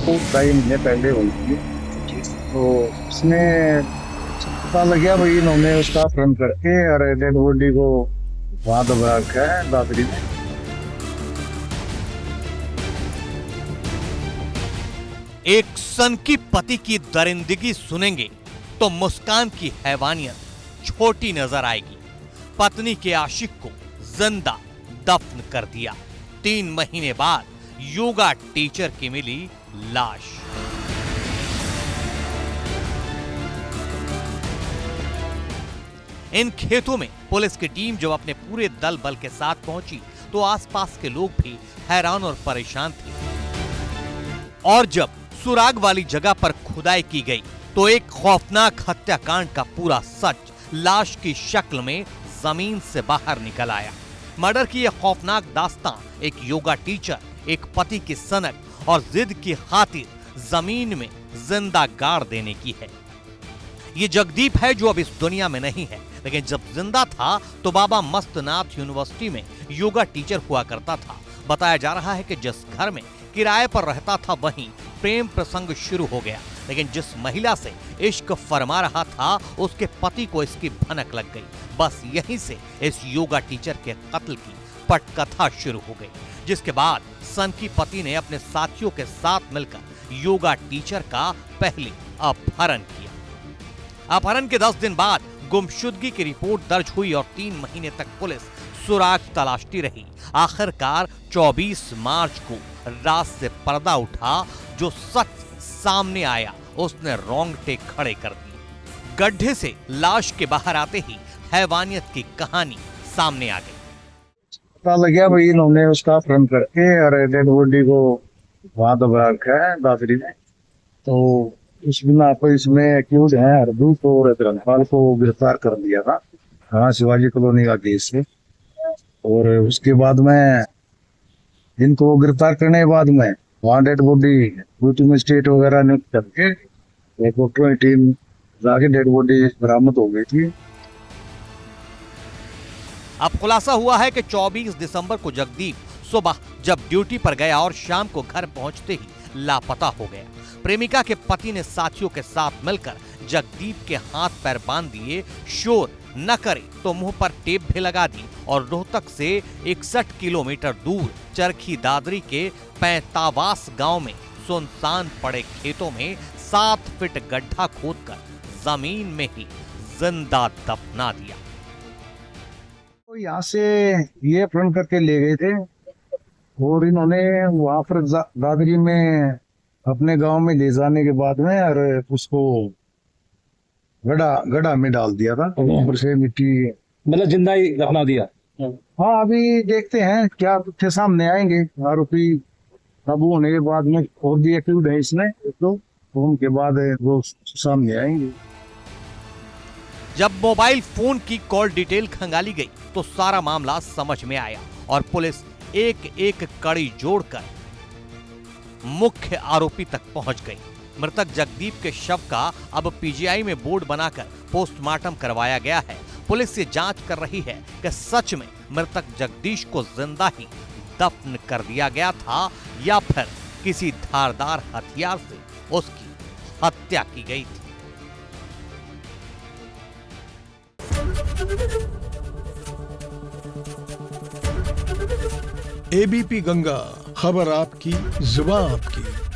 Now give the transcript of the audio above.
वो 2.5 महीने पहले हुई थी। तो उसमें पता लग गया भाई इन्होंने उसका अपहरण करके और डेड बॉडी को वहां दबा रखा है दादरी में। एक सन की पति की दरिंदगी सुनेंगे तो मुस्कान की हैवानियत छोटी नजर आएगी। पत्नी के आशिक को जिंदा दफन कर दिया। 3 महीने बाद योगा टीचर की मिली लाश। इन खेतों में पुलिस की टीम जब अपने पूरे दल बल के साथ पहुंची तो आसपास के लोग भी हैरान और परेशान थे। और जब सुराग वाली जगह पर खुदाई की गई तो एक खौफनाक हत्याकांड का पूरा सच लाश की शक्ल में जमीन से बाहर निकल आया। मर्डर की यह खौफनाक दास्तान एक योगा टीचर, एक पति की सनक और जिद की खातिर जमीन में जिंदा गाड़ देने की है। ये जगदीप है जो अब इस दुनिया में नहीं है, लेकिन जब जिंदा था तो बाबा मस्तनाथ यूनिवर्सिटी में योगा टीचर हुआ करता था। बताया जा रहा है कि जिस घर में किराए पर रहता था वहीं प्रेम प्रसंग शुरू हो गया, लेकिन जिस महिला से इश्क फरमा रहा था उसके पति को इसकी भनक लग गई। बस यहीं से इस योगा टीचर के कत्ल की पटकथा शुरू हो गई, जिसके बाद सन की पति ने अपने साथियों के साथ मिलकर योगा टीचर का पहले अपहरण किया। अपहरण के 10 दिन बाद गुमशुदगी की रिपोर्ट दर्ज हुई और 3 महीने तक पुलिस सुराग तलाशती रही। आखिरकार 24 मार्च को रात से पर्दा उठा। जो सच सामने आया उसने रोंगटे खड़े कर दिए। गड्ढे से लाश के बाहर आते ही हैवानियत की कहानी सामने आ गई। पता लग गया भाई इन्होंने उसका अपहरण करके और डेड बॉडी को वहां दबा रखा है दादरी में। तो उस बिना पर इसमें एक्यूज है हरदूत और धर्मपाल को गिरफ्तार कर दिया था। हाँ, शिवाजी कॉलोनी का केस है। और उसके बाद में इनको गिरफ्तार करने के बाद में वहाँ डेड बॉडी ड्यूटी में स्टेट वगैरह ने करके डॉक्टरों की टीम जाके डेड बॉडी बरामद हो गई थी। अब खुलासा हुआ है कि 24 दिसंबर को जगदीप सुबह जब ड्यूटी पर गया और शाम को घर पहुंचते ही लापता हो गया। प्रेमिका के पति ने साथियों के साथ मिलकर जगदीप के हाथ पैर बांध दिए। शोर न करे तो मुंह पर टेप भी लगा दी और रोहतक से 61 किलोमीटर दूर चरखी दादरी के पैंतावास गांव में सुनसान पड़े खेतों में 7 फीट गड्ढा खोदकर जमीन में ही जिंदा दफना दिया। तो यहाँ से ये अपहरण करके ले गए थे और इन्होंने वहां पर दादरी में अपने गांव में ले जाने के बाद में और उसको गड्ढा में डाल दिया था। ऊपर से मिट्टी मतलब जिंदा ही दफना दिया। हाँ, अभी देखते हैं क्या तथ्य सामने आएंगे। आरोपी काबू होने के बाद में और भी एक्यूज है इसमें तो उनके बाद वो सामने आएंगे। जब मोबाइल फोन की कॉल डिटेल खंगाली गई तो सारा मामला समझ में आया और पुलिस एक एक कड़ी जोड़कर मुख्य आरोपी तक पहुंच गई। मृतक जगदीप के शव का अब पीजीआई में बोर्ड बनाकर पोस्टमार्टम करवाया गया है। पुलिस ये जांच कर रही है कि सच में मृतक जगदीश को जिंदा ही दफन कर दिया गया था या फिर किसी धारदार हथियार से उसकी हत्या की गई थी। एबीपी गंगा, खबर आपकी, जुबान आपकी।